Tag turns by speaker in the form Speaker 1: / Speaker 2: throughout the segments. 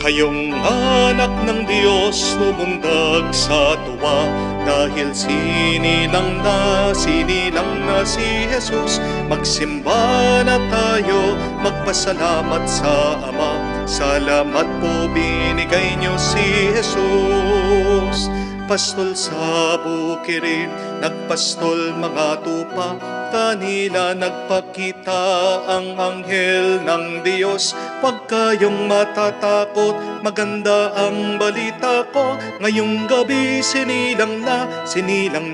Speaker 1: Kayong anak ng Diyos lumundag sa tuwa, dahil sinilang na si Jesus. Magsimba na tayo, magpasalamat sa Ama. Salamat po binigay niyo si Jesus. Pastol sa bukirin, nagpastol mga tupa, kanila nagpakita ang anghel ng Diyos. Huwag kayong matatakot, maganda ang balita ko. Ngayong gabi sinilang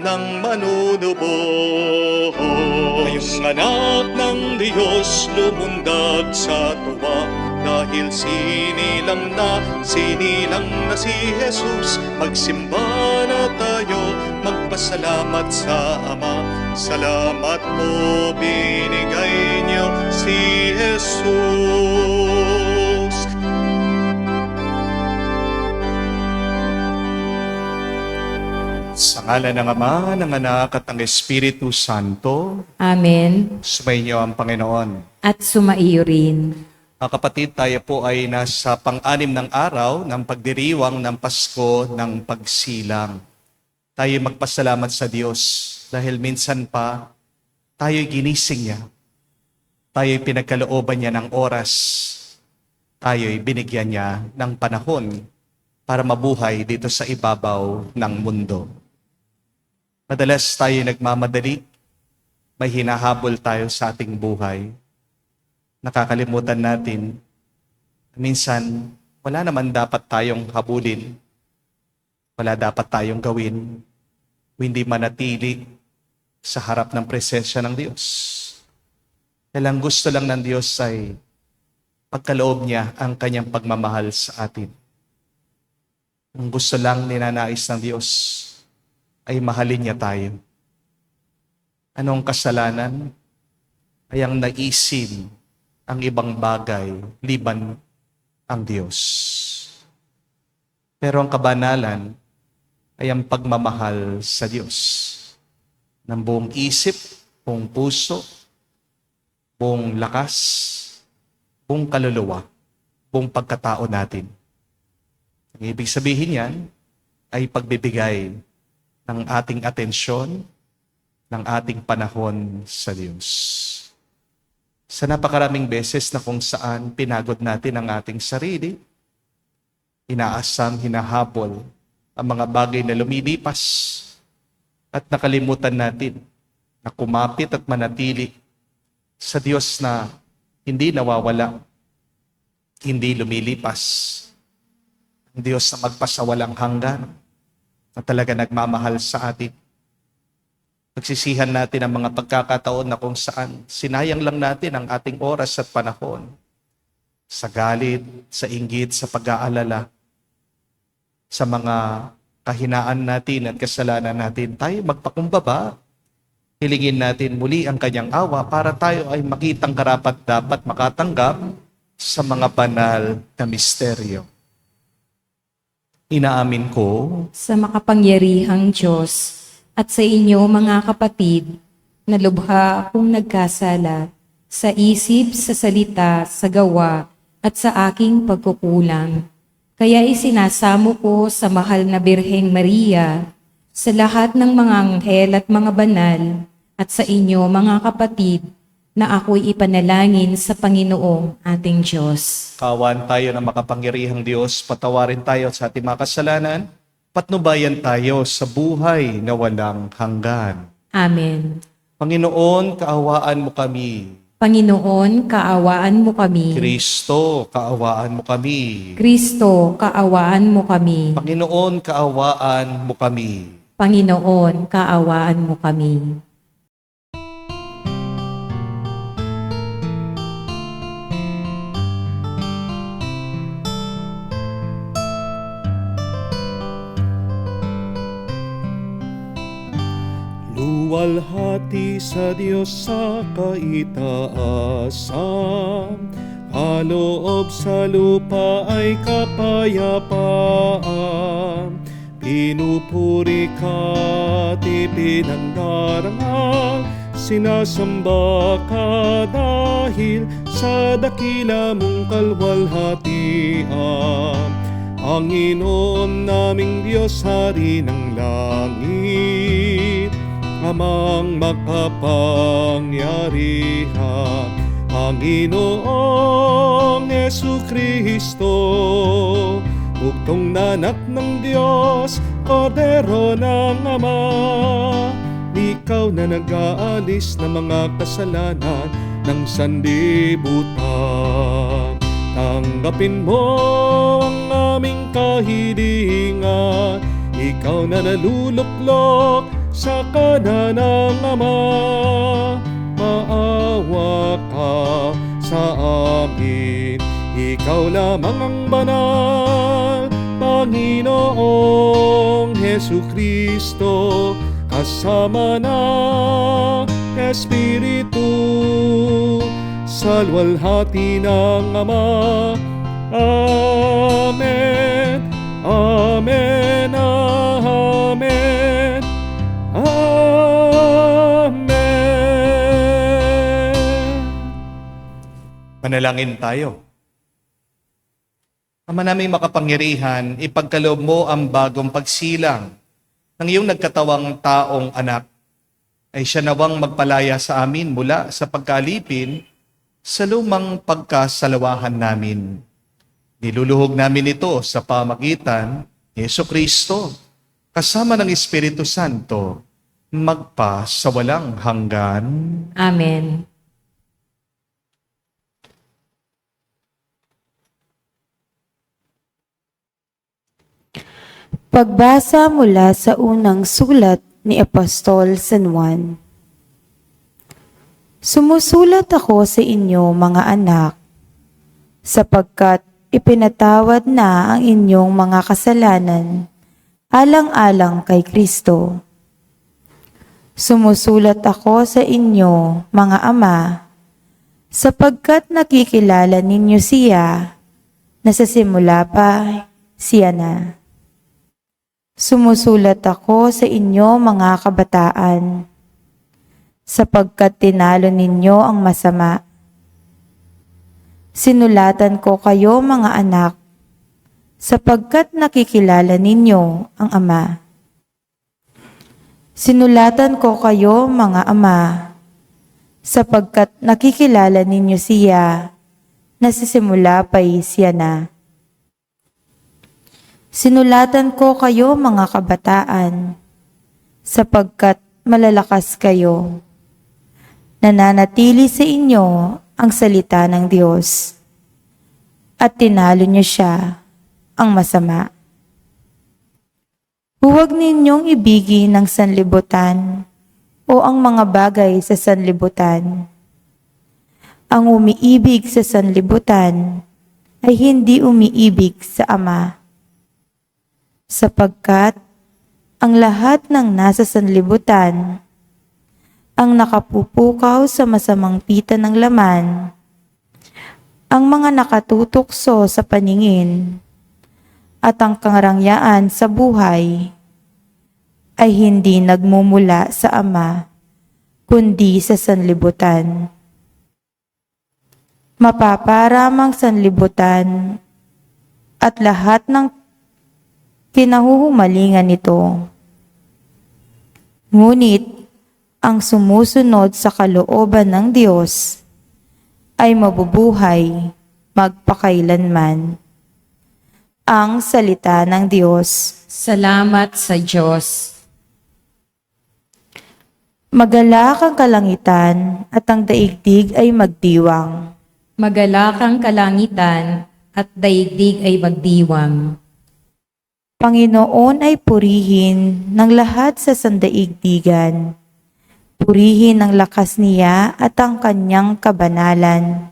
Speaker 1: ng manunubos. Ngayong anak ng Diyos lumundag sa tuwa, dahil sinilang na si Jesus. Magsimba na tayo, magpasalamat sa Ama. Salamat po binigay niyo si Jesus. Sa ngalan ng Ama, ng Anak at ng Espiritu Santo.
Speaker 2: Amen.
Speaker 1: Sumainyo ang Panginoon.
Speaker 2: At sumaiyo rin.
Speaker 1: Mga kapatid, tayo po ay nasa pang-anim ng araw ng pagdiriwang ng Pasko ng Pagsilang. Tayo magpasalamat sa Diyos dahil minsan pa tayo'y ginising niya. Tayo'y pinagkalooban niya ng oras. Tayo'y binigyan niya ng panahon para mabuhay dito sa ibabaw ng mundo. Madalas tayo nagmamadali, may hinahabol tayo sa ating buhay. Nakakalimutan natin, minsan wala naman dapat tayong habulin, wala dapat tayong gawin, hindi manatili sa harap ng presensya ng Diyos. Kailang gusto lang ng Diyos ay pagkaloob niya ang kanyang pagmamahal sa atin. Ang gusto lang ninanais ng Diyos ay mahalin niya tayo. Anong kasalanan? Ay ang naisin ang ibang bagay, liban ang Diyos. Pero ang kabanalan ay ang pagmamahal sa Diyos. Ng buong isip, buong puso, buong lakas, buong kaluluwa, buong pagkatao natin. Ang ibig sabihin yan ay pagbibigay ng ating atensyon, ng ating panahon sa Diyos. Sa napakaraming beses na kung saan pinagod natin ang ating sarili, inaasam, hinahabol ang mga bagay na lumilipas at nakalimutan natin na kumapit at manatili sa Diyos na hindi nawawala, hindi lumilipas. Ang Diyos na magpasawalang hanggan, na talaga nagmamahal sa atin. Pagsisihan natin ang mga pagkakataon na kung saan sinayang lang natin ang ating oras at panahon sa galit, sa inggit, sa pag-aalala, sa mga kahinaan natin at kasalanan natin. Tayo magpakumbaba, hilingin natin muli ang kanyang awa para tayo ay makitang karapat-dapat makatanggap sa mga banal na misteryo. Inaamin ko
Speaker 2: Sa makapangyarihang Diyos at sa inyo mga kapatid, na lubha akong nagkasala sa isip, sa salita, sa gawa, at sa aking pagkukulang. Kaya isinasamo ko sa mahal na Birheng Maria, sa lahat ng mga anghel at mga banal, at sa inyo mga kapatid, na ako'y ipanalangin sa Panginoong ating Diyos.
Speaker 1: kawan tayo ng makapangyarihang Diyos, patawarin tayo sa ating mga kasalanan, patnubayan tayo sa buhay na walang hanggan.
Speaker 2: Amen.
Speaker 1: Panginoon, kaawaan mo kami.
Speaker 2: Panginoon, kaawaan mo kami.
Speaker 1: Kristo, kaawaan mo kami.
Speaker 2: Kristo, kaawaan mo kami.
Speaker 1: Panginoon, kaawaan mo kami.
Speaker 2: Panginoon, kaawaan mo kami.
Speaker 1: Luwalhati sa Diyos sa kaitaasan, kaloob sa lupa ay kapayapaan. Pinupuri ka't ipinandarangal, sinasamba ka dahil
Speaker 3: sa dakila mong kalwalhatian. Panginoon naming Diyos, Hari ng langit, Amang makapangyarihan, Panginoong Jesucristo, bugtong na anak ng Diyos, Kordero ng Ama. Ikaw na nag-aalis ng mga kasalanan ng sanlibutan. Tanggapin mo ang aming kahilingan, ikaw na naluluklok sa kanan ng Ama. Maawa ka sa amin, ikaw lamang ang banal, Panginoong Jesucristo, kasama ng Espiritu, sa luwalhati ng Ama. Amen, Amen, Amen, Amen.
Speaker 1: Manalangin tayo. Ama naming makapangyarihan, ipagkaloob mo ang bagong pagsilang ng iyong nagkatawang taong anak, ay siya nawang magpalaya sa amin mula sa pagkalipin sa lumang pagkasalawahan namin. Niluluhog namin ito sa pamagitan ni Jesucristo, kasama ng Espiritu Santo, magpa sa walang hanggan.
Speaker 2: Amen. Pagbasa mula sa unang sulat ni Apostol San Juan. Sumusulat ako sa inyo, mga anak, sapagkat ipinatawad na ang inyong mga kasalanan alang-alang kay Kristo. Sumusulat ako sa inyo, mga ama, sapagkat nakikilala ninyo siya na sa simula pa siya na. Sumusulat ako sa inyo, mga kabataan, sapagkat tinalo ninyo ang masama. Sinulatan ko kayo, mga anak, sapagkat nakikilala ninyo ang Ama. Sinulatan ko kayo, mga ama, sapagkat nakikilala ninyo siya na sa simula pa'y siya na. Sinulatan ko kayo, mga kabataan, sapagkat malalakas kayo. Nananatili sa inyo ang salita ng Diyos, at tinalo niyo siya, ang masama. Huwag ninyong ibigin ang sanlibutan o ang mga bagay sa sanlibutan. Ang umiibig sa sanlibutan ay hindi umiibig sa Ama, sapagkat ang lahat ng nasa sanlibutan, ang nakapupukaw sa masamang pita ng laman, ang mga nakatutukso sa paningin, at ang karangyaan sa buhay, ay hindi nagmumula sa Ama, kundi sa sanlibutan. Mapaparamang sanlibutan at lahat ng kinahuhumalingan nito. Ngunit, ang sumusunod sa kalooban ng Diyos ay mabubuhay magpakailanman. Ang salita ng Diyos.
Speaker 4: Salamat sa Diyos.
Speaker 2: Magalak ang kalangitan at ang daigdig ay magdiwang.
Speaker 4: Magalak ang kalangitan at daigdig ay magdiwang.
Speaker 2: Panginoon ay purihin ng lahat sa sandaigdigan. Purihin ang lakas niya at ang kanyang kabanalan.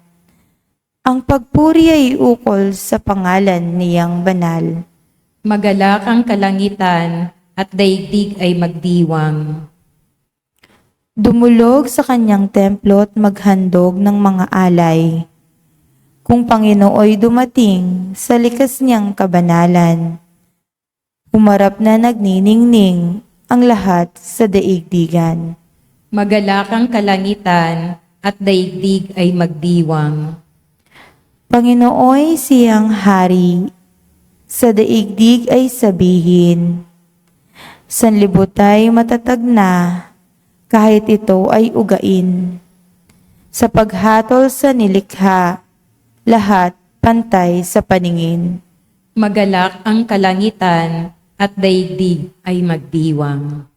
Speaker 2: Ang pagpuri ay ukol sa pangalan niyang banal.
Speaker 4: Magalak ang kalangitan at daigdig ay magdiwang.
Speaker 2: Dumulog sa kanyang templo at maghandog ng mga alay. Kung Panginooy dumating sa likas niyang kabanalan, humarap na nagniningning ang lahat sa daigdigan.
Speaker 4: Magalak ang kalangitan at daigdig ay magdiwang.
Speaker 5: Panginooy siyang hari, sa daigdig ay sabihin, sanlibutay matatag na, kahit ito ay ugain. Sa paghatol sa nilikha, lahat pantay sa paningin.
Speaker 4: Magalak ang kalangitan at daigdig ay magdiwang.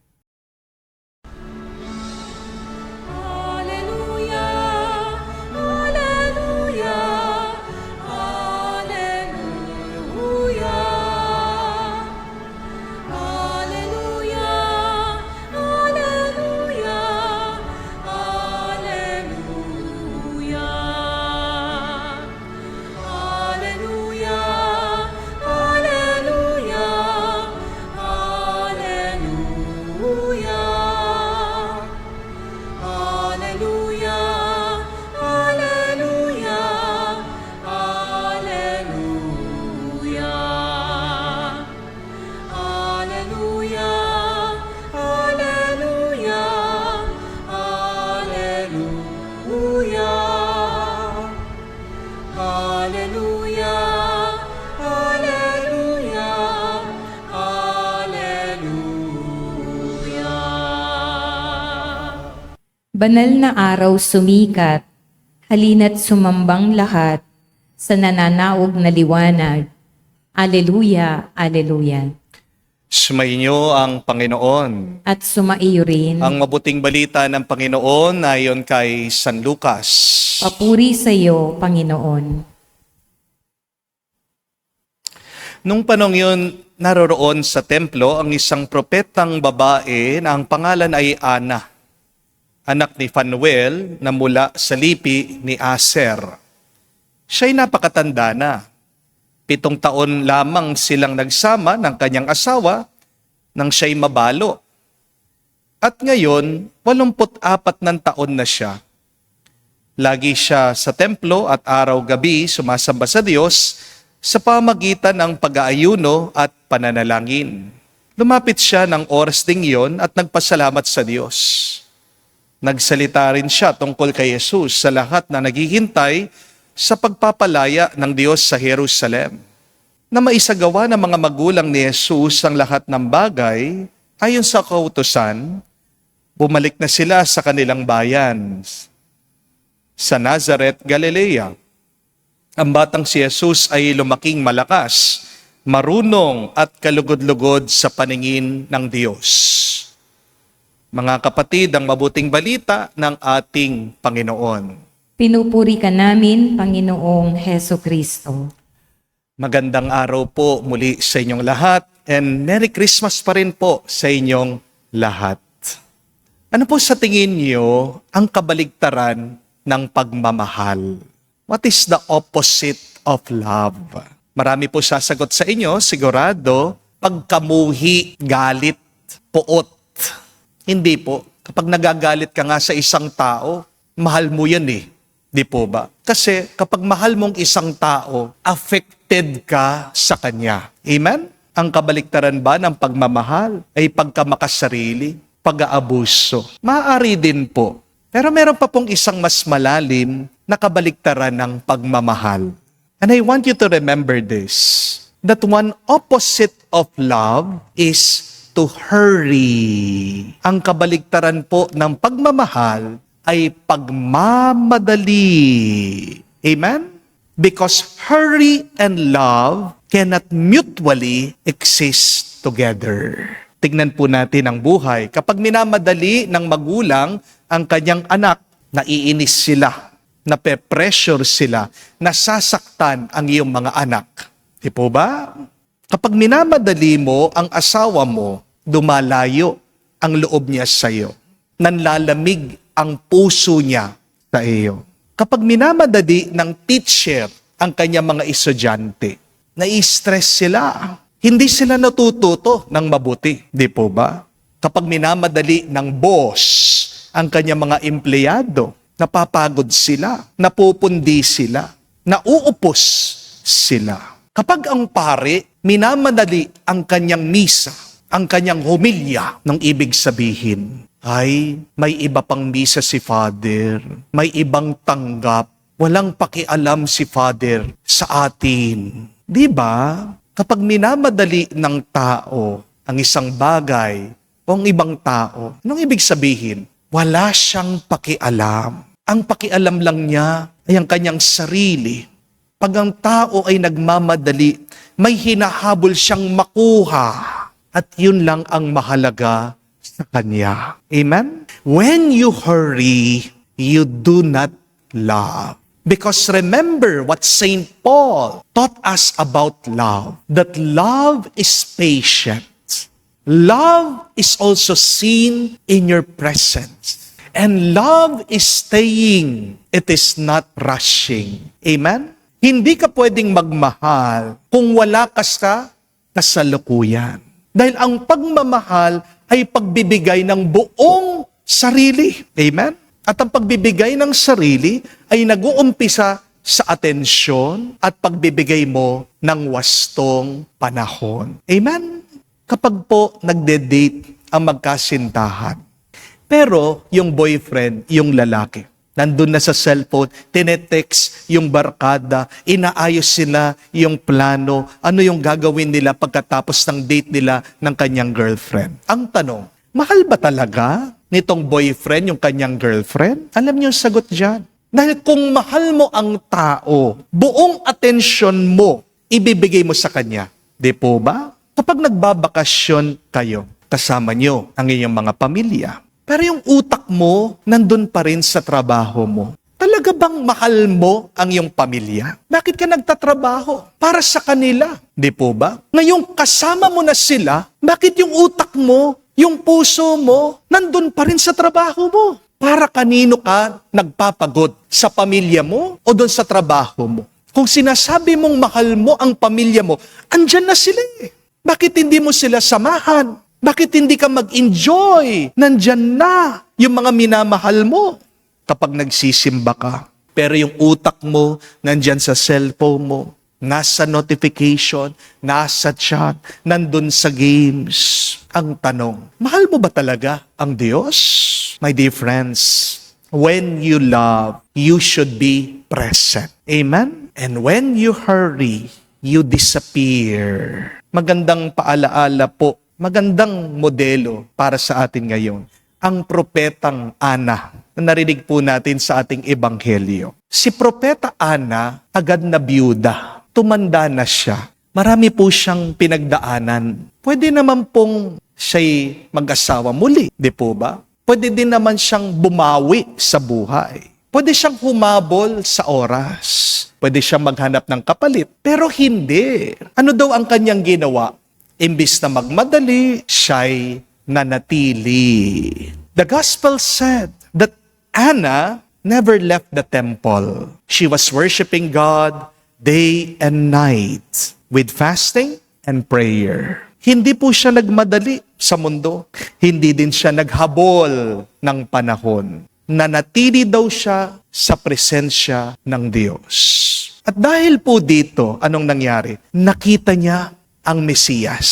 Speaker 4: Banal na araw sumikat, halina't sumambang lahat sa nananaog na liwanag. Aleluya, aleluya.
Speaker 1: Sumainyo ang Panginoon.
Speaker 4: At sumaiyo rin,
Speaker 1: Ang mabuting balita ng Panginoon ayon kay San Lucas.
Speaker 4: papuri sa iyo, Panginoon.
Speaker 1: Nung panong yun, naroroon sa templo ang isang propetang babae na ang pangalan ay Ana, anak ni Fanuel na mula sa lipi ni Aser. Siya'y napakatanda na. 7 taon lamang silang nagsama ng kanyang asawa nang siya'y mabalo. At ngayon, 84 ng taon na siya. Lagi siya sa templo at araw-gabi sumasamba sa Diyos sa pamagitan ng pag-aayuno at pananalangin. Lumapit siya ng oras ding iyon at nagpasalamat sa Diyos. Nagsalita rin siya tungkol kay Jesus sa lahat na naghihintay sa pagpapalaya ng Diyos sa Jerusalem. Na maisagawa ng mga magulang ni Jesus ang lahat ng bagay, ayon sa kautusan, bumalik na sila sa kanilang bayan. Sa Nazareth, Galilea, ang batang si Jesus ay lumaking malakas, marunong at kalugod-lugod sa paningin ng Diyos. Mga kapatid, ang mabuting balita ng ating Panginoon.
Speaker 4: Pinupuri ka namin, Panginoong Heso Kristo.
Speaker 1: Magandang araw po muli sa inyong lahat and Merry Christmas pa rin po sa inyong lahat. Ano po sa tingin niyo ang kabaligtaran ng pagmamahal? What is the opposite of love? Marami po sasagot sa inyo, sigurado, pagkamuhi, galit, puot. Hindi po. Kapag nagagalit ka nga sa isang tao, mahal mo yan eh. Di po ba? Kasi kapag mahal mong isang tao, affected ka sa kanya. Amen? Ang kabaliktaran ba ng pagmamahal ay pagkamakasarili, pag-aabuso? Maaari din po. Pero meron pa pong isang mas malalim na kabaliktaran ng pagmamahal. And I want you to remember this, that one opposite of love is to hurry. Ang kabaliktaran po ng pagmamahal ay pagmamadali. Amen? Because hurry and love cannot mutually exist together. Tignan po natin ang buhay. Kapag minamadali ng magulang ang kanyang anak, naiinis sila, nape-pressure sila, nasasaktan ang iyong mga anak. Di po ba? Kapag minamadali mo ang asawa mo, dumalayo ang loob niya sa iyo. Nanlalamig ang puso niya sa iyo. Kapag minamadali ng teacher ang kanyang mga estudyante, nai-stress sila. Hindi sila natututo ng mabuti. Di po ba? Kapag minamadali ng boss ang kanyang mga empleyado, napapagod sila, napupundi sila, nauupos sila. Kapag ang pare minamadali ang kanyang misa, ang kanyang homilya, ng ibig sabihin ay may iba pang misa si Father, may ibang tanggap, walang pakialam si Father sa atin. Di ba? Kapag minamadali ng tao ang isang bagay o ang ibang tao, anong ibig sabihin? Wala siyang pakialam. Ang pakialam lang niya ay ang kanyang sarili. Pag ang tao ay nagmamadali, may hinahabol siyang makuha. At yun lang ang mahalaga sa kanya. Amen? When you hurry, you do not love. Because remember what Saint Paul taught us about love. That love is patient. Love is also seen in your presence. And love is staying. It is not rushing. Amen? Hindi ka pwedeng magmahal kung wala ka sa kasalukuyan. Dahil ang pagmamahal ay pagbibigay ng buong sarili. Amen? At ang pagbibigay ng sarili ay nag-uumpisa sa atensyon at pagbibigay mo ng wastong panahon. Amen? Kapag po nagde-date ang magkasintahan, pero yung boyfriend, yung lalaki, nandun na sa cellphone, tinetext yung barkada, inaayos sila yung plano, ano yung gagawin nila pagkatapos ng date nila ng kanyang girlfriend. Ang tanong, mahal ba talaga nitong boyfriend yung kanyang girlfriend? Alam niyo yung sagot dyan. Dahil kung mahal mo ang tao, buong atensyon mo, ibibigay mo sa kanya. Di po ba? Kapag nagbabakasyon kayo, kasama nyo ang inyong mga pamilya, pero yung utak mo, nandun pa rin sa trabaho mo. Talaga bang mahal mo ang iyong pamilya? Bakit ka nagtatrabaho? Para sa kanila. Di po ba? Ngayong kasama mo na sila, bakit yung utak mo, yung puso mo, nandun pa rin sa trabaho mo? Para kanino ka nagpapagod? Sa pamilya mo o doon sa trabaho mo? Kung sinasabi mong mahal mo ang pamilya mo, andyan na sila eh. Bakit hindi mo sila samahan? Bakit hindi ka mag-enjoy? Nandyan na yung mga minamahal mo. Kapag nagsisimba ka, pero yung utak mo nandyan sa cellphone mo, nasa notification, nasa chat, nandun sa games. Ang tanong, mahal mo ba talaga ang Diyos? My dear friends, when you love, you should be present. Amen? And when you hurry, you disappear. Magandang paalaala po, magandang modelo para sa atin ngayon, ang propetang Ana na narinig po natin sa ating ebanghelyo. Si Propeta Ana, agad na biyuda, tumanda na siya. Marami po siyang pinagdaanan. Pwede naman pong siya'y mag-asawa muli, di po ba? Pwede din naman siyang bumawi sa buhay. Pwede siyang humabol sa oras. Pwede siyang maghanap ng kapalit. Pero hindi. Ano daw ang kanyang ginawa? Imbis na magmadali, siya'y nanatili. The gospel said that Anna never left the temple. She was worshiping God day and night with fasting and prayer. Hindi po siya nagmadali sa mundo. Hindi din siya naghabol ng panahon. Nanatili daw siya sa presensya ng Diyos. At dahil po dito, anong nangyari? Nakita niya ang Mesiyas.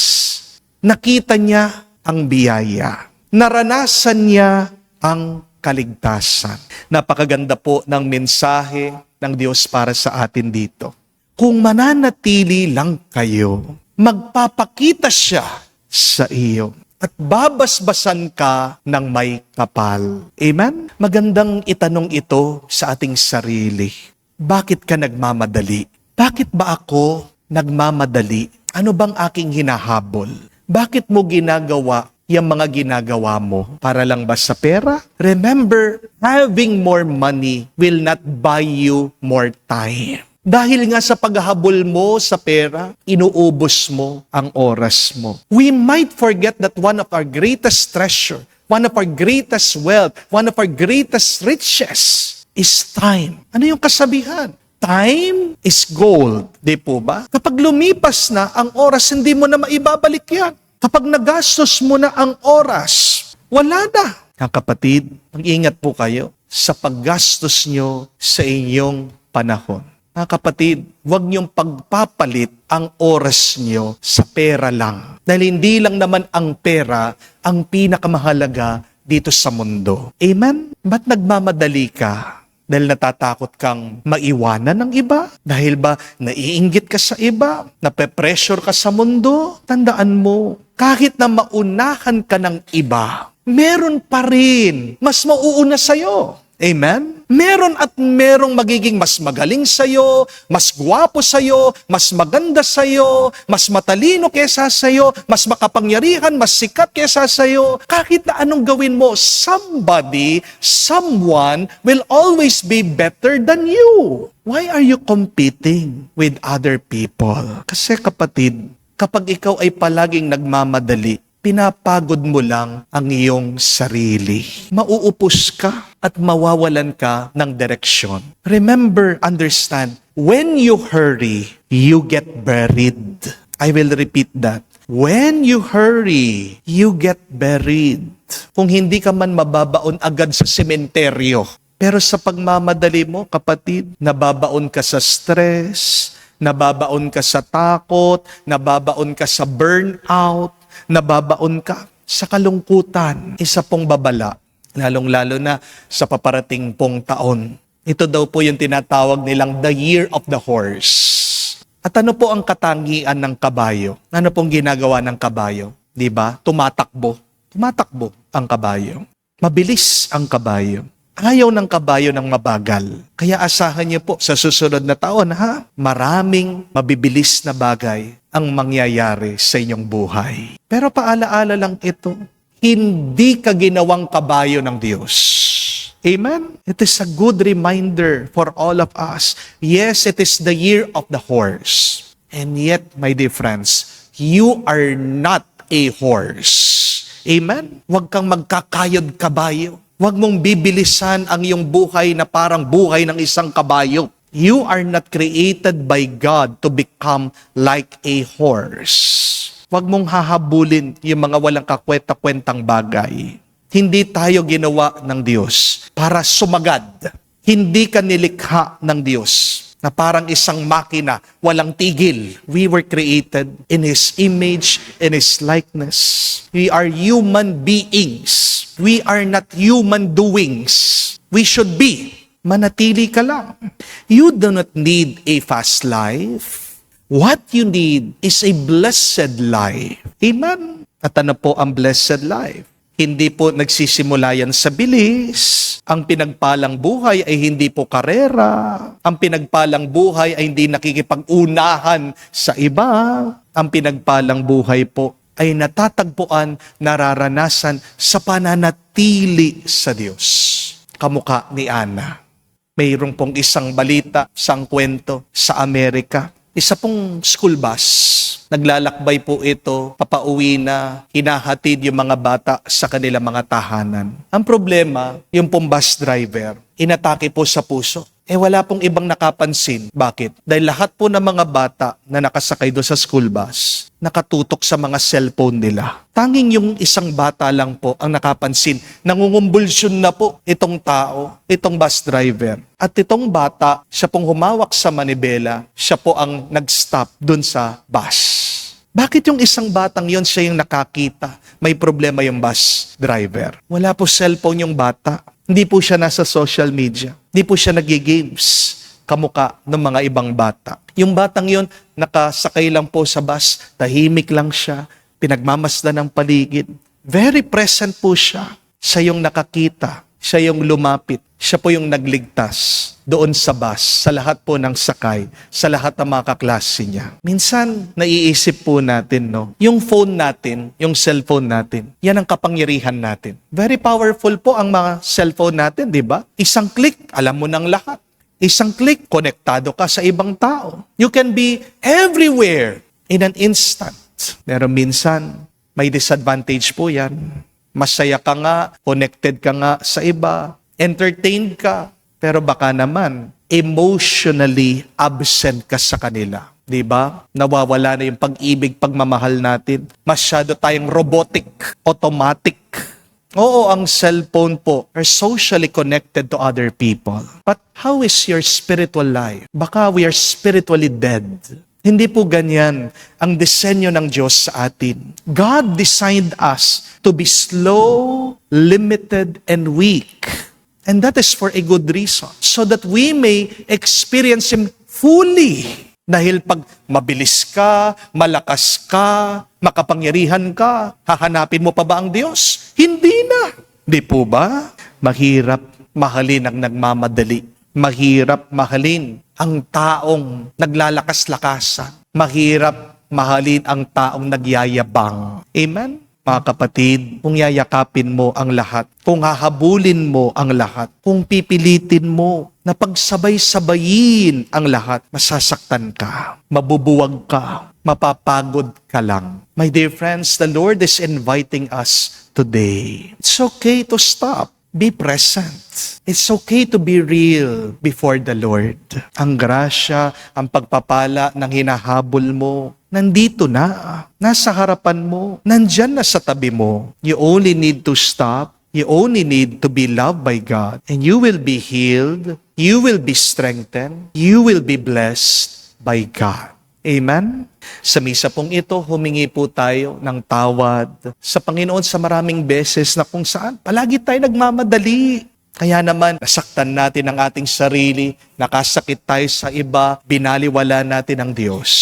Speaker 1: Nakita niya ang biyaya. Naranasan niya ang kaligtasan. Napakaganda po ng mensahe ng Diyos para sa atin dito. Kung mananatili lang kayo, magpapakita siya sa iyo at babasbasan ka ng may kapal. Amen? Magandang itanong ito sa ating sarili. Bakit ka nagmamadali? Bakit ba ako nagmamadali? Ano bang aking hinahabol? Bakit mo ginagawa yung mga ginagawa mo? Para lang ba sa pera? Remember, having more money will not buy you more time. Dahil nga sa paghahabol mo sa pera, inuubos mo ang oras mo. We might forget that one of our greatest treasure, one of our greatest wealth, one of our greatest riches is time. Ano yung kasabihan? Time is gold. Di po ba? Kapag lumipas na ang oras, hindi mo na maibabalik yan. Kapag nagastos mo na ang oras, wala na. Mga kapatid, mag-ingat po kayo sa paggastos nyo sa inyong panahon. Mga kapatid, huwag niyong pagpapalit ang oras niyo sa pera lang. Dahil hindi lang naman ang pera ang pinakamahalaga dito sa mundo. Amen? Ba't nagmamadali ka? Dahil natatakot kang maiwanan ng iba? Dahil ba naiinggit ka sa iba? Nape-pressure ka sa mundo? Tandaan mo, kahit na maunahan ka ng iba, meron pa rin mas mauuna sa'yo. Amen? Meron at merong magiging mas magaling sa'yo, mas gwapo sa'yo, mas maganda sa'yo, mas matalino kesa sa'yo, mas makapangyarihan, mas sikat kesa sa'yo. Kahit na anong gawin mo, somebody, someone will always be better than you. Why are you competing with other people? Kasi kapatid, kapag ikaw ay palaging nagmamadali, pinapagod mo lang ang iyong sarili. Mauupos ka at mawawalan ka ng direksyon. Remember, understand, when you hurry, you get buried. I will repeat that. When you hurry, you get buried. Kung hindi ka man mababaon agad sa sementeryo, pero sa pagmamadali mo, kapatid, nababaon ka sa stress, nababaon ka sa takot, nababaon ka sa burnout, nababaon ka sa kalungkutan. Isa pong babala, lalong-lalo na sa paparating pong taon. Ito daw po yung tinatawag nilang the year of the horse. At ano po ang katangian ng kabayo? Ano pong ginagawa ng kabayo? Di ba? Tumatakbo. Tumatakbo ang kabayo. Mabilis ang kabayo. Ayaw ng kabayo ng mabagal. Kaya asahan niyo po sa susunod na taon, maraming mabibilis na bagay ang mangyayari sa inyong buhay. Pero paalaala lang ito, hindi ka ginawang kabayo ng Diyos. Amen? It is a good reminder for all of us. Yes, it is the year of the horse. And yet, my dear friends, you are not a horse. Amen? Huwag kang magkakayod kabayo. Huwag mong bibilisan ang iyong buhay na parang buhay ng isang kabayo. You are not created by God to become like a horse. Huwag mong hahabulin yung mga walang kakwenta-kwentang bagay. Hindi tayo ginawa ng Diyos para sumagad. Hindi ka nilikha ng Diyos na parang isang makina, walang tigil. We were created in His image, in His likeness. We are human beings. We are not human doings. We should be. Manatili ka lang. You do not need a fast life. What you need is a blessed life. Amen? At ano po ang blessed life? Hindi po nagsisimula yan sa bilis. Ang pinagpalang buhay ay hindi po karera. Ang pinagpalang buhay ay hindi nakikipag-unahan sa iba. Ang pinagpalang buhay po ay natatagpuan, nararanasan sa pananatili sa Diyos. Kamukha ni Ana. Mayroong pong isang balita, isang kwento sa Amerika. Isa pong school bus. Naglalakbay po ito, papauwi na, hinahatid yung mga bata sa kanilang mga tahanan. Ang problema, yung pong bus driver, inatake po sa puso. Wala pong ibang nakapansin. Bakit? Dahil lahat po ng mga bata na nakasakay doon sa school bus, nakatutok sa mga cellphone nila. Tanging yung isang bata lang po ang nakapansin. Nangungumbulsyon na po itong tao, itong bus driver. At itong bata, siya pong humawak sa manibela, siya po ang nag-stop doon sa bus. Bakit yung isang batang yon siya yung nakakita? May problema yung bus driver. Wala po cellphone yung bata. Hindi po siya nasa social media. Hindi po siya nag-games kamukha ng mga ibang bata. Yung batang yon nakasakay lang po sa bus, tahimik lang siya, pinagmamasdan ng paligid. Very present po siya. Siya yung nakakita, siya yung lumapit, siya po yung nagligtas doon sa bus, sa lahat po ng sakay, sa lahat ng mga kaklase niya. Minsan, naiisip po natin, no? Yung phone natin, yung cellphone natin, yan ang kapangyarihan natin. Very powerful po ang mga cellphone natin, di ba? Isang click, alam mo ng lahat. Isang click, konektado ka sa ibang tao. You can be everywhere in an instant. Pero minsan, may disadvantage po yan. Masaya ka nga, connected ka nga sa iba, entertained ka, pero baka naman, emotionally absent ka sa kanila. Diba? Nawawala na yung pag-ibig, pagmamahal natin. Masyado tayong robotic, automatic. Oo, mo ang cellphone po are socially connected to other people. But how is your spiritual life? Baka we are spiritually dead. Hindi po ganyan ang disenyo ng Diyos sa atin. God designed us to be slow, limited, and weak. And that is for a good reason. So that we may experience Him fully. Dahil pag mabilis ka, malakas ka, makapangyarihan ka, hahanapin mo pa ba ang Diyos? Hindi na. Di po ba? Mahirap mahalin ang nagmamadali. Mahirap mahalin ang taong naglalakas-lakasan. Mahirap mahalin ang taong nagyayabang. Amen? Mga kapatid, kung yayakapin mo ang lahat, kung hahabulin mo ang lahat, kung pipilitin mo na pagsabay-sabayin ang lahat, masasaktan ka, mabubuwag ka, mapapagod ka lang. My dear friends, the Lord is inviting us today. It's okay to stop. Be present. It's okay to be real before the Lord. Ang grasya, ang pagpapala ng hinahabol mo, nandito na. Nasa harapan mo. Nandyan na sa tabi mo. You only need to stop. You only need to be loved by God. And you will be healed. You will be strengthened. You will be blessed by God. Amen? Sa misa pong ito, humingi po tayo ng tawad sa Panginoon sa maraming beses na kung saan palagi tayo nagmamadali. Kaya naman, nasaktan natin ang ating sarili, nakasakit tayo sa iba, binaliwala natin ang Diyos.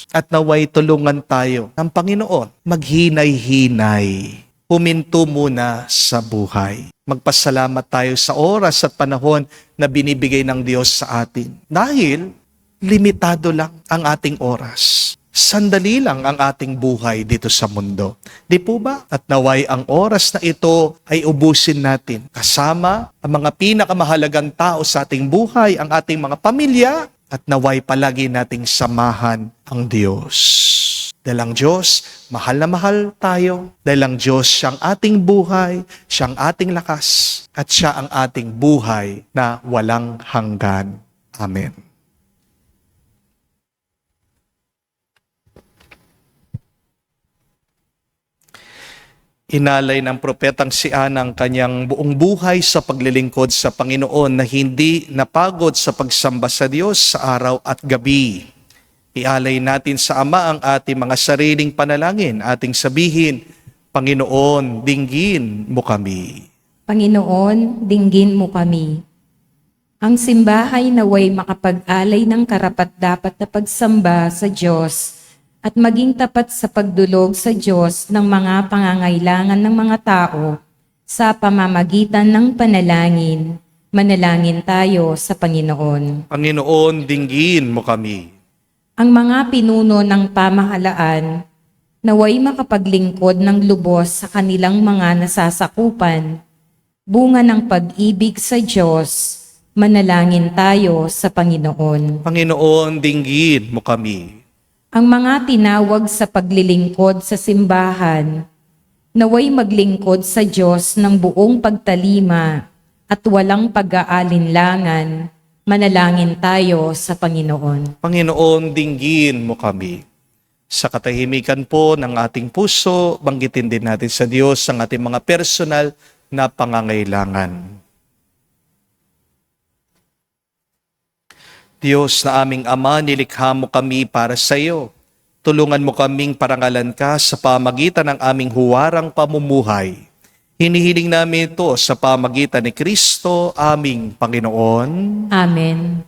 Speaker 1: At naway tulungan tayo ng Panginoon, maghinay-hinay. Huminto muna sa buhay. Magpasalamat tayo sa oras at panahon na binibigay ng Diyos sa atin. Dahil limitado lang ang ating oras. Sandali lang ang ating buhay dito sa mundo. Di po ba? At naway ang oras na ito ay ubusin natin kasama ang mga pinakamahalagang tao sa ating buhay, ang ating mga pamilya, at naway palagi nating samahan ang Diyos. Dahil ang Diyos, mahal na mahal tayo. Dahil ang Diyos, siyang ating buhay, siyang ating lakas, at siya ang ating buhay na walang hanggan. Amen. Inalay ng propetang si Ana ang kanyang buong buhay sa paglilingkod sa Panginoon na hindi napagod sa pagsamba sa Diyos sa araw at gabi. Ialay natin sa Ama ang ating mga sariling panalangin, ating sabihin, Panginoon, dinggin mo kami.
Speaker 2: Panginoon, dinggin mo kami. Ang simbahay naway makapag-alay ng karapat-dapat na pagsamba sa Diyos at maging tapat sa pagdulog sa Diyos ng mga pangangailangan ng mga tao sa pamamagitan ng panalangin. Manalangin tayo sa Panginoon.
Speaker 1: Panginoon, dinggin mo kami.
Speaker 2: Ang mga pinuno ng pamahalaan naway makapaglingkod ng lubos sa kanilang mga nasasakupan. Bunga ng pag-ibig sa Diyos, manalangin tayo sa Panginoon.
Speaker 1: Panginoon, dinggin mo kami.
Speaker 2: Ang mga tinawag sa paglilingkod sa simbahan, naway maglingkod sa Diyos ng buong pagtalima at walang pag-aalinlangan, manalangin tayo sa Panginoon.
Speaker 1: Panginoon, dinggin mo kami. Sa katahimikan po ng ating puso, banggitin din natin sa Diyos ang ating mga personal na pangangailangan. Diyos na aming Ama, nilikha mo kami para sa iyo. Tulungan mo kaming parangalan ka sa pamagitan ng aming huwarang pamumuhay. Hinihiling namin ito sa pamagitan ni Kristo, aming Panginoon.
Speaker 2: Amen.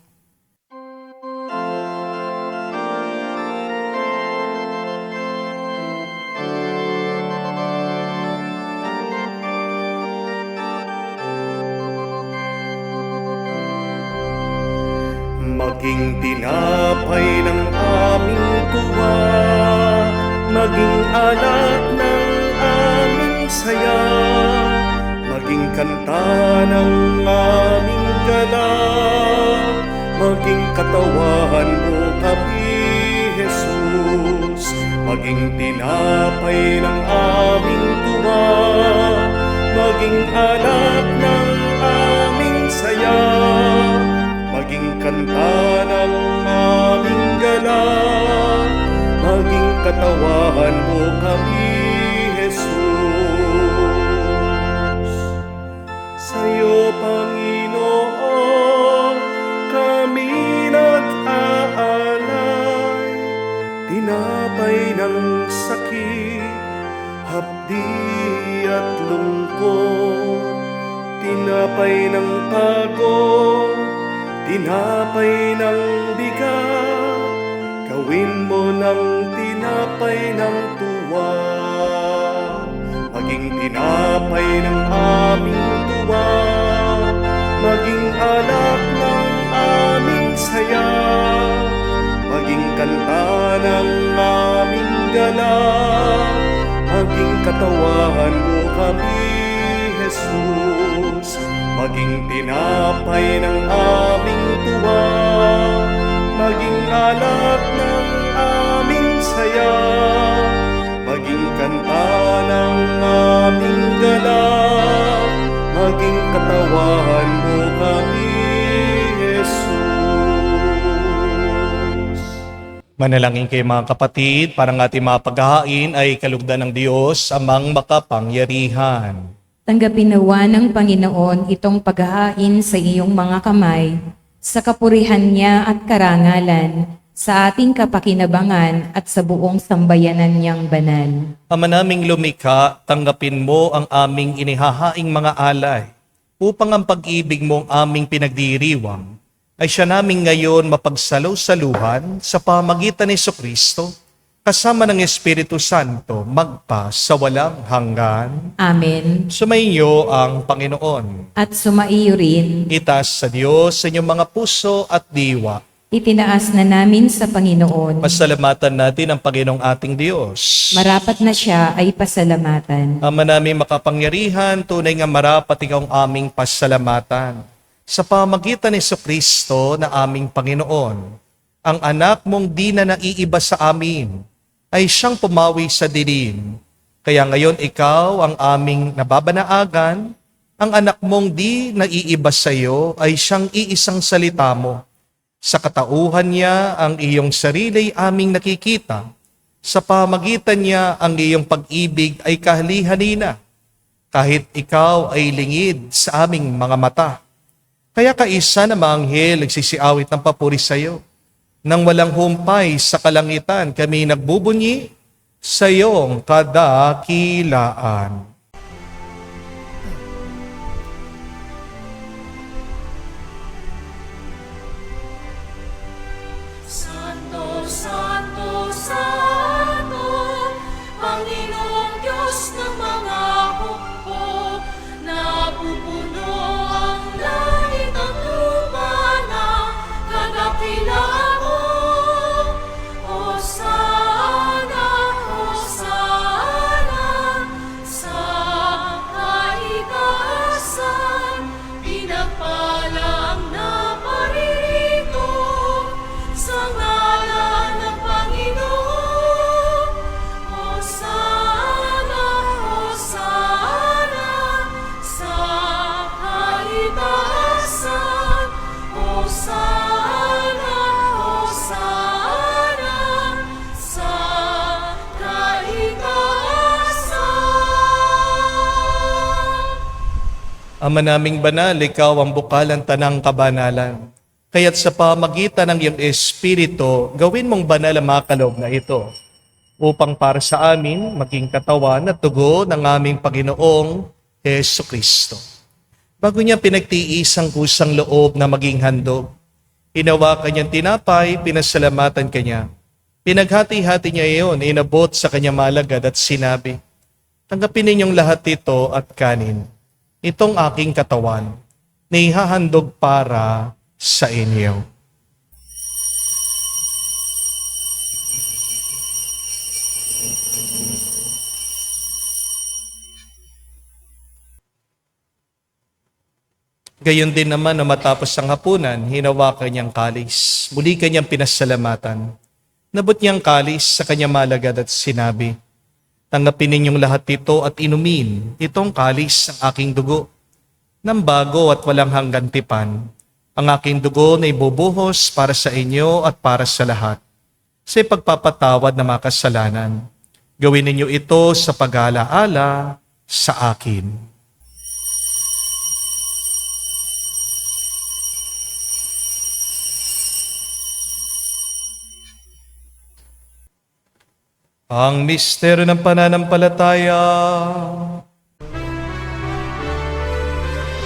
Speaker 3: Maging tinapay ng aming tuwa, maging alak ng aming saya, maging kanta ng aming galak, maging katawan mo kami, Jesus. Maging tinapay ng aming tuwa, maging alak ng aming saya, maging kanta ng aming galang, maging katawan mo kami, Jesus. tinapay ng pagod, tinapay ng bigat, gawin mo ng tinapay ng tuwa. Maging tinapay ng aming tuwa, maging alak ng aming saya, maging kanta ng aming galak, maging katawan mo kami, Jesus. Maging tinapay ng aming tuwa, maging alak ng aming saya, maging kanta ng aming galak, maging katawan mo kami, Jesus.
Speaker 1: Manalangin kayo mga kapatid, para ang ating mga paghahain ay kalugdan ng Diyos, amang makapangyarihan.
Speaker 2: Tanggapin nawa ng Panginoon itong paghahain sa iyong mga kamay, sa kapurihan niya at karangalan, sa ating kapakinabangan at sa buong sambayanan niyang banal.
Speaker 1: Ama naming lumikha, tanggapin mo ang aming inihahaing mga alay, upang ang pag-ibig mo ang aming pinagdiriwang, ay siya namin ngayon mapagsalo-saluhan sa pamagitan ni Jesucristo, kasama ng Espiritu Santo, magpa sa walang hanggan.
Speaker 2: Amen.
Speaker 1: Sumainyo ang Panginoon.
Speaker 2: At sumaiyo rin,
Speaker 1: Itaas sa Diyos sa inyong mga puso at diwa.
Speaker 2: itinaas na namin sa Panginoon.
Speaker 1: Pasalamatan natin ang Panginoong ating Diyos.
Speaker 2: Marapat na siya ay pasalamatan.
Speaker 1: Ama namin makapangyarihan, tunay nga marapat ikaw ang aming pasalamatan. Sa pamagitan ni Jesucristo na aming Panginoon, ang anak mong di na naiiba sa amin, ay siyang pumawi sa dilim. Kaya ngayon ikaw ang aming nababanaagan, ang anak mong di naiiba sa iyo ay siyang iisang salita mo. Sa katauhan niya ang iyong sarili aming nakikita. Sa pamagitan niya ang iyong pag-ibig ay kahali-halina. Kahit ikaw ay lingid sa aming mga mata. Kaya kaisa na mga anghel nagsisiawit ng papuri sa iyo. Nang walang humpay sa kalangitan, kami nagbubunyi sa iyong kadakilaan.
Speaker 6: Santo, Santo, Santo, Panginoong Diyos ng mga hukbo, napupuno ang langit at lupa ng kadakilaan mo. Hosana, Hosana, sa kaitaasan, pinagpala ang naparirito sa ngalan ng Panginoon. Hosana, Hosana, sa kaitaasan. Hosana, Hosana, sa kaitaasan.
Speaker 1: Ama naming banal, ikaw ang bukalan tanang kabanalan. Kaya't sa pamagitan ng iyong Espiritu, gawin mong banal ang mga kaloob na ito, upang para sa amin maging katawan at dugo ng aming Panginoong Jesucristo. Bago niya pinagtiis ang kusang loob na maging handog, hinawakan niyang tinapay, pinasalamatan kanya. Pinaghati-hati niya iyon, inabot sa kanyang malagad at sinabi, tanggapin ninyong lahat ito at kanin. Itong aking katawan, na ihahandog para sa inyo. Gayon din naman na matapos ang hapunan, hinawakan niyang kalis. Muli kanyang pinasalamatan. Nabot niyang kalis sa kanyang malagad at sinabi, tanggapin ninyong lahat ito at inumin, itong kalis ng aking dugo, ng bago at walang hanggan tipan. Ang aking dugo na ibubuhos para sa inyo at para sa lahat, sa pagpapatawad ng mga kasalanan. Gawin ninyo ito sa pag-alaala sa akin. Ang misteryo ng pananampalataya.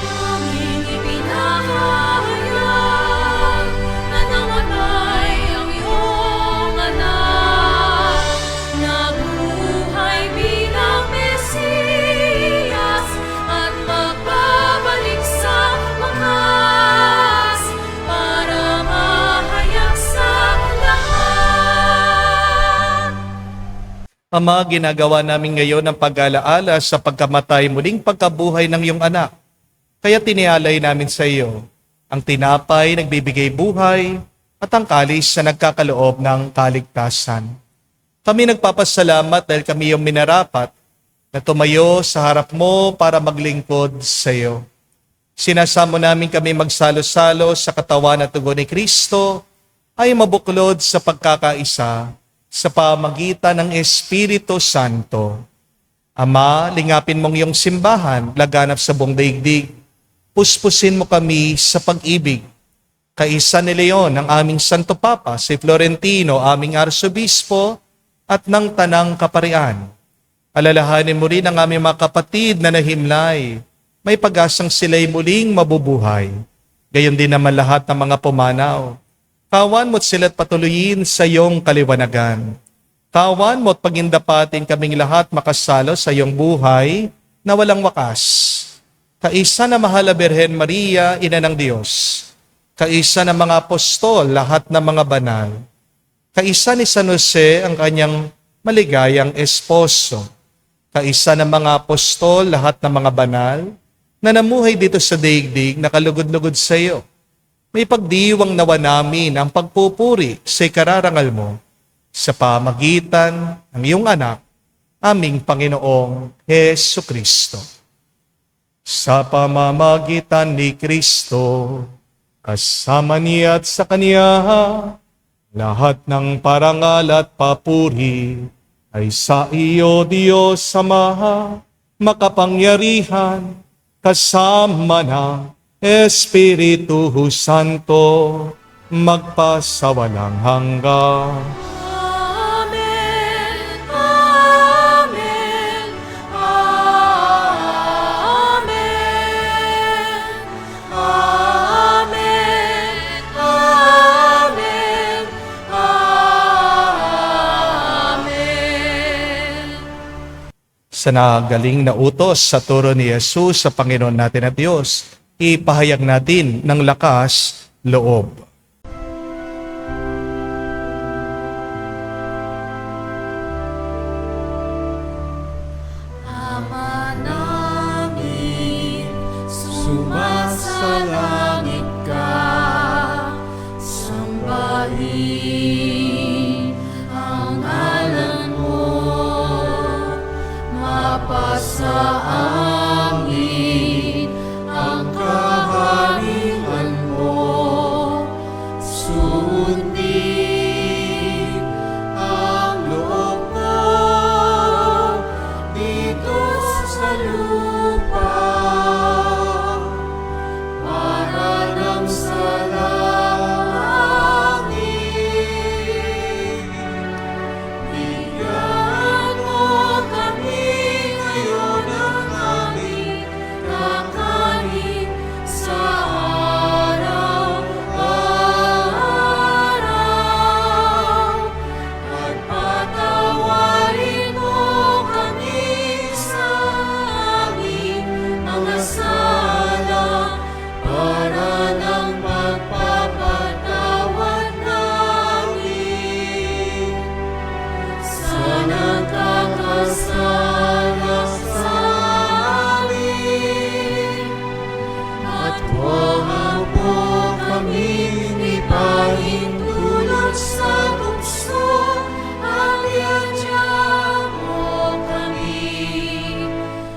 Speaker 6: Ang
Speaker 1: Ama, ginagawa namin ngayon ang pag-alaala sa pagkamatay muling pagkabuhay ng iyong anak. Kaya tinialay namin sa iyo ang tinapay nagbibigay buhay at ang kalis na nagkakaloob ng kaligtasan. Kami nagpapasalamat dahil kami yung minarapat na tumayo sa harap mo para maglingkod sa iyo. Sinasamo namin kami magsalo-salo sa katawan at dugo ni Kristo ay mabuklod sa pagkakaisa sa pamagitan ng Espiritu Santo. Ama, lingapin mong iyong simbahan, laganap sa buong daigdig. Puspusin mo kami sa pag-ibig. Kaisa ni Leon, ang aming Santo Papa, si Florentino, aming Arsobispo, at ng Tanang Kaparian. Alalahanin mo rin ang aming mga kapatid na nahimlay. May pag-asang sila'y muling mabubuhay. Gayon din naman lahat ng mga pumanaw. Kawan mo't sila't patuloyin sa iyong kaliwanagan. Kawan mo't pagindapatin kaming lahat makasalo sa iyong buhay na walang wakas. Kaisa na mahal na Birhen Maria, Ina ng Diyos. Kaisa na mga apostol, lahat ng mga banal. Kaisa ni San Jose, ang kanyang maligayang esposo. Kaisa ng mga apostol, lahat ng mga banal, na namuhay dito sa daigdig na kalugod-lugod sa iyo. May pagdiwang nawa namin ang pagpupuri sa ikararangal mo sa pamagitan ng iyong anak, aming Panginoong Hesu Kristo. Sa pamamagitan ni Kristo, kasama niya at sa Kanya, lahat ng parangal at papuri ay sa iyo, Diyos Ama, makapangyarihan, kasama ng Espiritu Santo, magpasawalang hanggan.
Speaker 6: Amen. Amen. Amen. Amen. Amen. Amen.
Speaker 1: Sa nagaling na utos sa turo ni Jesus sa Panginoon natin at Diyos, ipahayag natin ng lakas loob.
Speaker 6: Ama namin, sumasalangit ka, sambahin ang ngalan mo, mapasa amin ang kaharian mo, sundin ang loob mo dito sa lupa para nang sa langit. Bigyan mo kami ngayon ng aming kakanin sa araw-araw at patawarin mo kami sa aming mga sala para ng pagpapatawad namin sa nagkakasala sa amin. At huwag mo kaming ipahintulot sa tukso, at iadya mo kami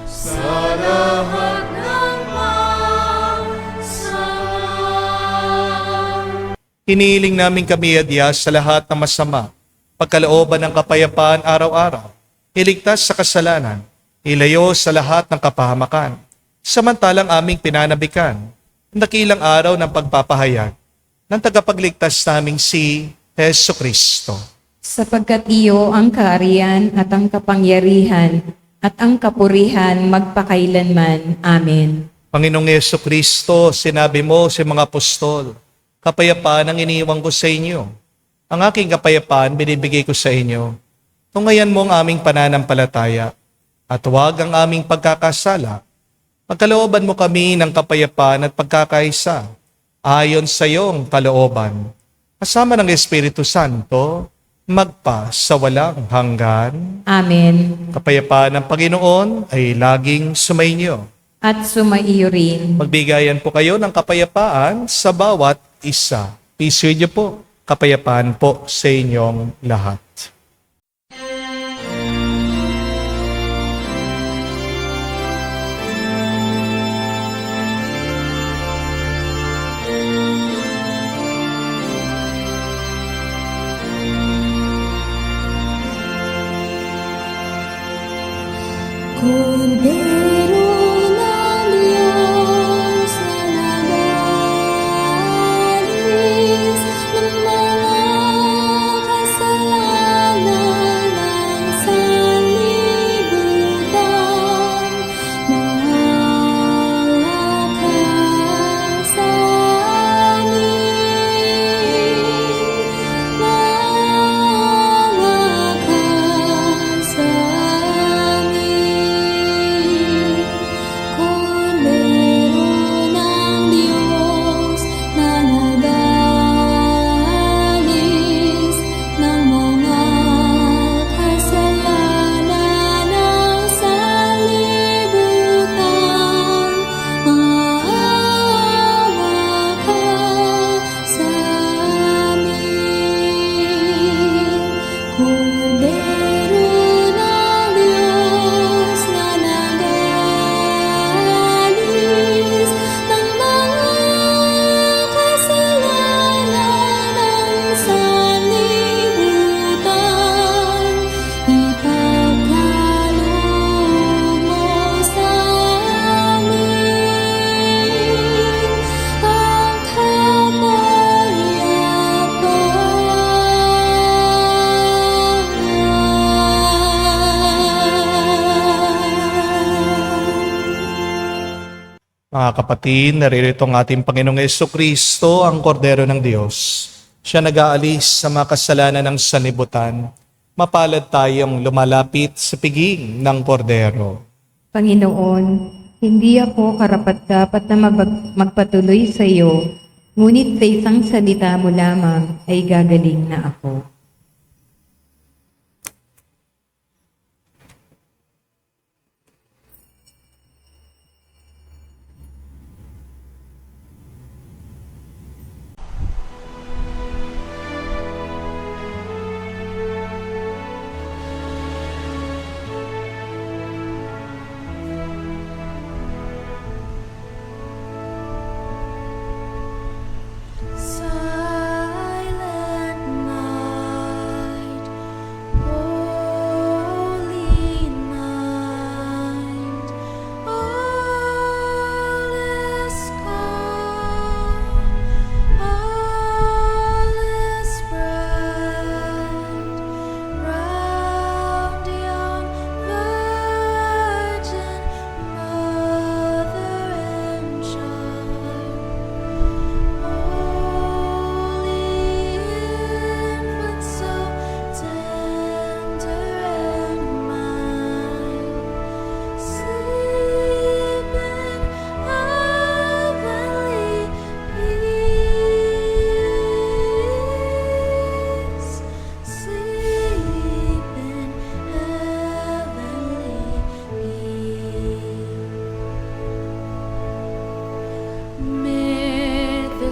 Speaker 6: sa lahat ng masama.
Speaker 1: Hinihiling namin kami adya sa lahat ng masama, pagkalooban ng kapayapaan araw-araw, iligtas sa kasalanan, ilayo sa lahat ng kapahamakan, samantalang aming pinanabikan, ang dakilang araw ng pagpapahayag ng tagapagligtas naming si Hesu Kristo.
Speaker 2: Sapagkat iyo ang kaharian at ang kapangyarihan at ang kapurihan magpakailanman. Amen.
Speaker 1: Panginoong Hesu Kristo, sinabi mo sa mga apostol, kapayapaan ang iniiwan ko sa inyo. Ang aking kapayapaan binibigay ko sa inyo. Tungayan mo ang aming pananampalataya at huwag ang aming pagkakasala. Pagkalooban mo kami ng kapayapaan at pagkakaisa ayon sa iyong kalooban. Kasama ng Espiritu Santo, magpa sa walang hanggan.
Speaker 4: Amen.
Speaker 1: Kapayapaan ng Panginoon ay laging sumainyo.
Speaker 4: At sumaiyo rin.
Speaker 1: Magbigayan po kayo ng kapayapaan sa bawat isa. Peace with you po. Kapayapaan po sa inyong lahat.
Speaker 6: Kordero ng Diyos na nagalis ng mga kasalanan ng sanlibutan, maawa ka sa amin, maawa ka sa amin. Kordero ng Diyos na nagalis ng mga kasalanan ng sanlibutan, maawa ka sa amin. Kordero ng Diyos na nagalis ng mga kasalanan ng sanlibutan, ipagkaloob mo sa amin ang kapayapaan.
Speaker 1: Mga kapatid, naririto ang ating Panginoong Jesucristo, ang Kordero ng Diyos. Siya nag-aalis sa mga kasalanan ng sanlibutan. Mapalad tayong lumalapit sa piging ng Kordero.
Speaker 4: Panginoon, hindi ako karapat-dapat na magpatuloy sa iyo, ngunit sa isang salita mo lamang ay gagaling na ako.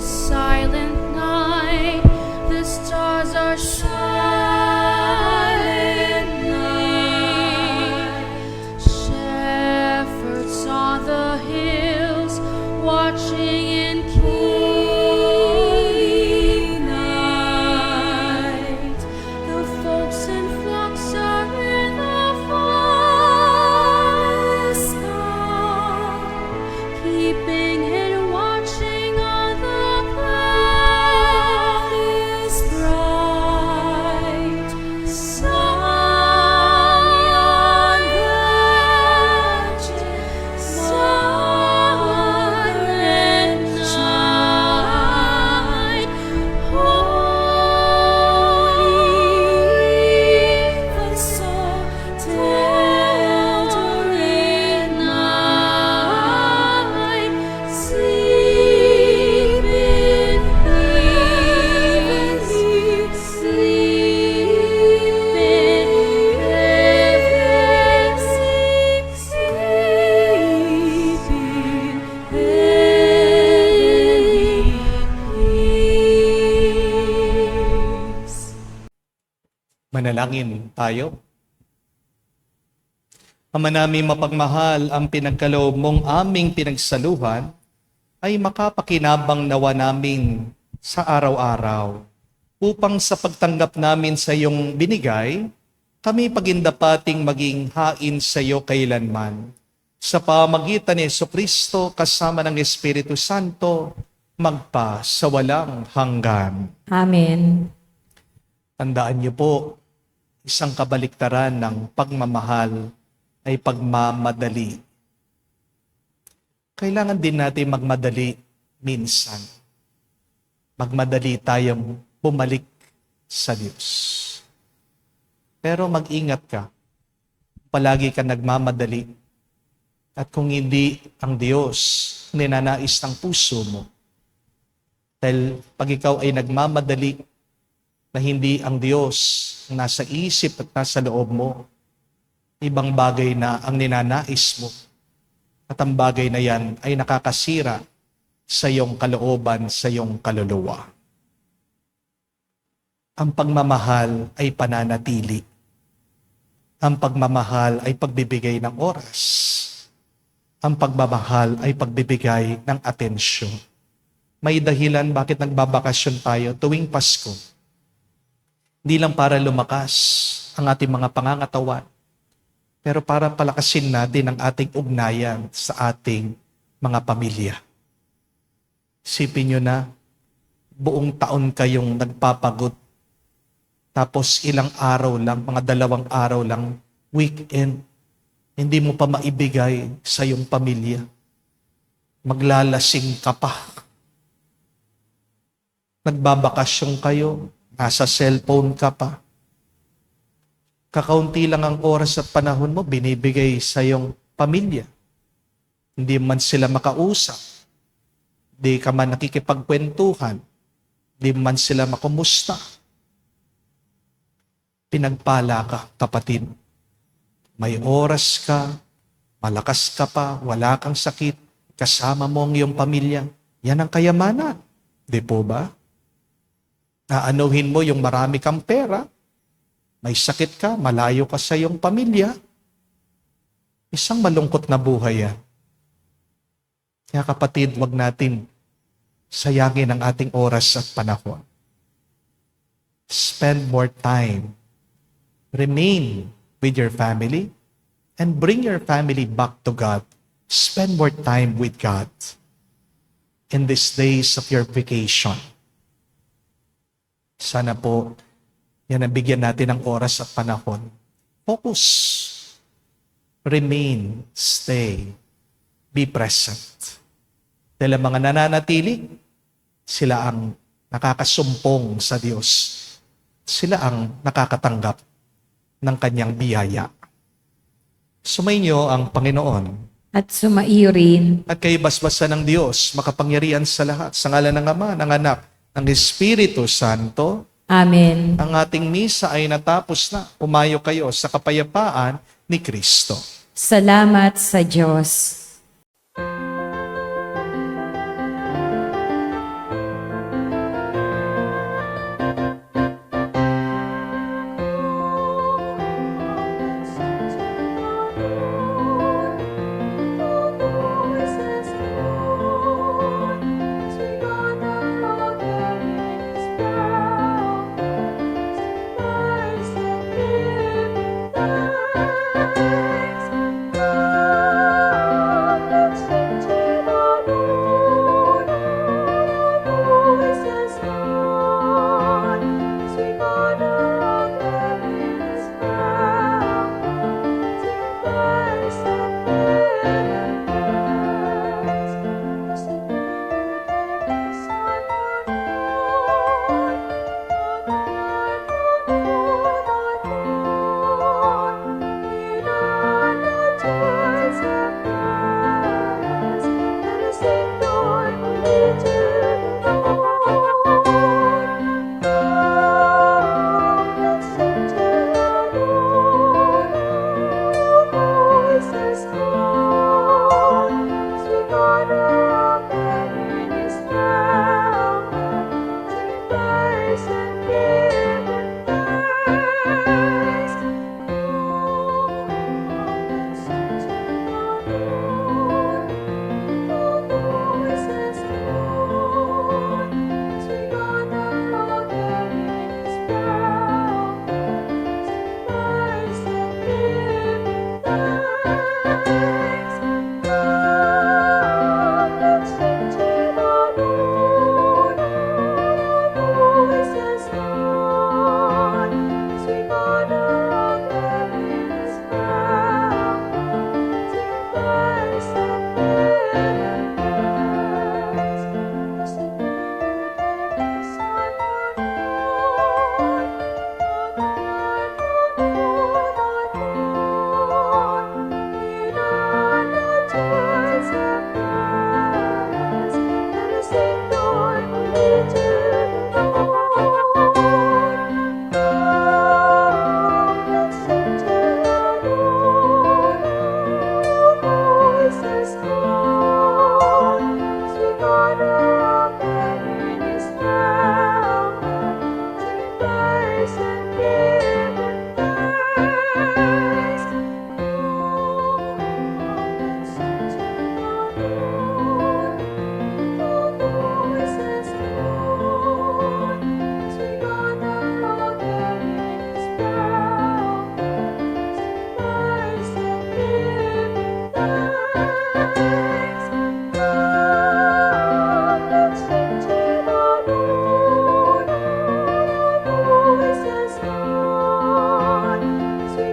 Speaker 6: Silent night, See
Speaker 1: Manalangin tayo. Ama namin mapagmahal, ang pinagkaloob mong aming pinagsaluhan ay makapakinabang nawa namin sa araw-araw upang sa pagtanggap namin sa iyong binigay, kami pagindapating maging hain sa iyo kailanman. Sa pamagitan ni Jesucristo kasama ng Espiritu Santo, magpa sa walang hanggan.
Speaker 2: Amen.
Speaker 1: Tandaan niyo po, isang kabaliktaran ng pagmamahal ay pagmamadali. Kailangan din natin magmadali minsan. Magmadali tayong bumalik sa Diyos. Pero mag-ingat ka. Palagi ka nagmamadali. At kung hindi ang Diyos ninanais ng puso mo, dahil pag ikaw ay nagmamadali na hindi ang Diyos nasa isip at nasa loob mo, ibang bagay na ang ninanais mo. At ang bagay na yan ay nakakasira sa iyong kalooban, sa iyong kaluluwa. Ang pagmamahal ay pananatili. Ang pagmamahal ay pagbibigay ng oras. Ang pagmamahal ay pagbibigay ng atensyon. May dahilan bakit nagbabakasyon tayo tuwing Pasko. Hindi lang para lumakas ang ating mga pangangatawan, pero para palakasin natin ang ating ugnayan sa ating mga pamilya. Isipin nyo na, buong taon kayong nagpapagod, tapos ilang araw lang, mga 2 araw lang, weekend, hindi mo pa maibigay sa iyong pamilya. Maglalasing ka pa. Nagbabakasyon kayo, nasa cellphone ka pa. Kakaunti lang ang oras at panahon mo binibigay sa iyong pamilya. Hindi man sila makausap. Hindi ka man nakikipagkwentuhan. Hindi man sila makumusta. Pinagpala ka, kapatid. May oras ka, malakas ka pa, wala kang sakit, kasama mo ang iyong pamilya. Yan ang kayamanan. Di po ba? Naanuhin mo yung marami kang pera, may sakit ka, malayo ka sa iyong pamilya. Isang malungkot na buhay yan. Kaya kapatid, wag natin sayangin ang ating oras at panahon. Spend more time. Remain with your family and bring your family back to God. Spend more time with God in these days of your vacation. Sana po, yan ang bigyan natin ng oras at panahon. Focus. Remain. Stay. Be present. Dahil ang mga nananatili, sila ang nakakasumpong sa Diyos. Sila ang nakakatanggap ng kanyang biyaya. Sumainyo ang Panginoon.
Speaker 2: At sumaiyo rin.
Speaker 1: At kayo basbasan ng Diyos, makapangyarihan sa lahat. Sa ngalan ng Ama, ng Anak, ng Espiritu Santo.
Speaker 2: Amen.
Speaker 1: Ang ating misa ay natapos na. Umayo kayo sa kapayapaan ni Kristo.
Speaker 2: Salamat sa Diyos.
Speaker 6: Voices on, as we honor